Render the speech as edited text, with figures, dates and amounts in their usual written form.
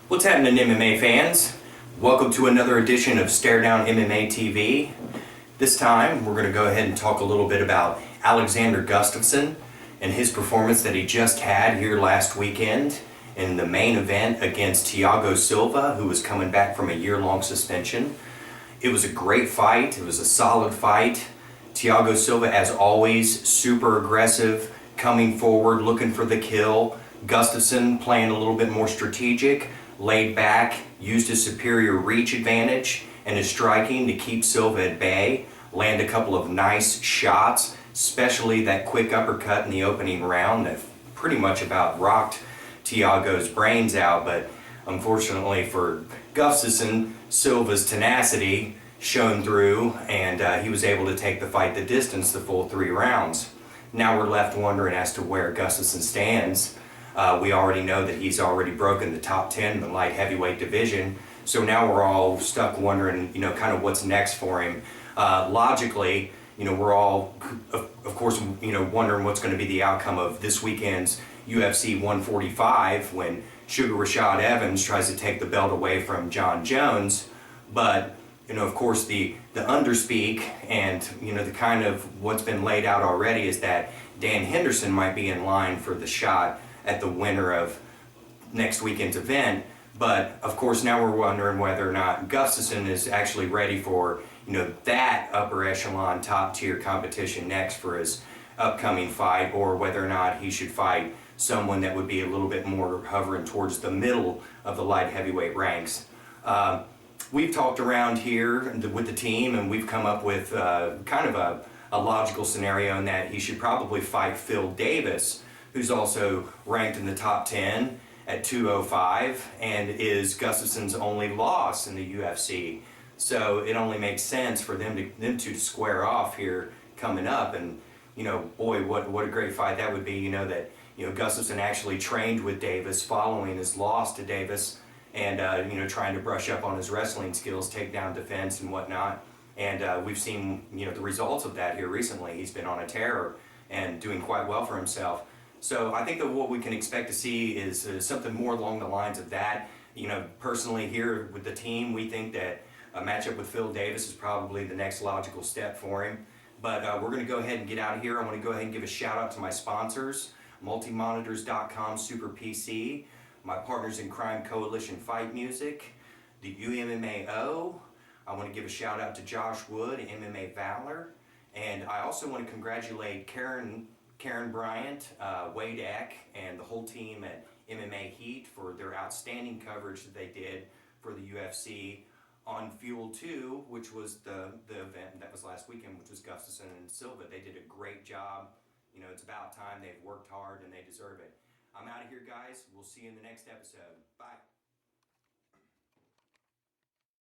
What's happening, MMA fans? Welcome to another edition of Stare Down MMA TV. This time, we're going to go ahead and talk a little bit about Alexander Gustafsson and his performance that he just had here last weekend in the main event against Thiago Silva, who was coming back from a year-long suspension. It was a great fight. It was a solid fight. Thiago Silva, as always, super aggressive, coming forward, looking for the kill. Gustafsson playing a little bit more strategic, laid back, used his superior reach advantage and his striking to keep Silva at bay, land a couple of nice shots, especially that quick uppercut in the opening round that pretty much about rocked Thiago's brains out. But unfortunately for Gustafsson, Silva's tenacity shone through and he was able to take the fight the distance the full 3 rounds. Now we're left wondering as to where Gustafsson stands. We already know that he's already broken the top 10 in the light heavyweight division. So now we're all stuck wondering, kind of what's next for him. Logically, we're all, of course, wondering what's going to be the outcome of this weekend's UFC 145 when Sugar Rashad Evans tries to take the belt away from John Jones. But, of course, the underspeak and, the kind of what's been laid out already is that Dan Henderson might be in line for the shot at the winner of next weekend's event. But of course now we're wondering whether or not Gustafsson is actually ready for that upper echelon top tier competition next for his upcoming fight, or whether or not he should fight someone that would be a little bit more hovering towards the middle of the light heavyweight ranks. We've talked around here with the team and we've come up with kind of a logical scenario in that he should probably fight Phil Davis, who's also ranked in the top 10 at 205 and is Gustafsson's only loss in the UFC. So it only makes sense for them to square off here coming up. And boy, what a great fight that would be. That Gustafsson actually trained with Davis following his loss to Davis, and trying to brush up on his wrestling skills, takedown defense and whatnot. And we've seen the results of that here recently. He's been on a tear and doing quite well for himself. So I think that what we can expect to see is something more along the lines of that. Personally here with the team, we think that a matchup with Phil Davis is probably the next logical step for him. But we're going to go ahead and get out of here. I want to go ahead and give a shout out to my sponsors, multimonitors.com Super PC, my partners in crime Coalition Fight Music, the UMMAO. I want to give a shout out to Josh Wood, MMA Valor. And I also want to congratulate Karen Bryant, Wade Eck, and the whole team at MMA Heat for their outstanding coverage that they did for the UFC on Fuel 2, which was the event that was last weekend, which was Gustafsson and Silva. They did a great job. It's about time. They've worked hard and they deserve it. I'm out of here, guys. We'll see you in the next episode. Bye.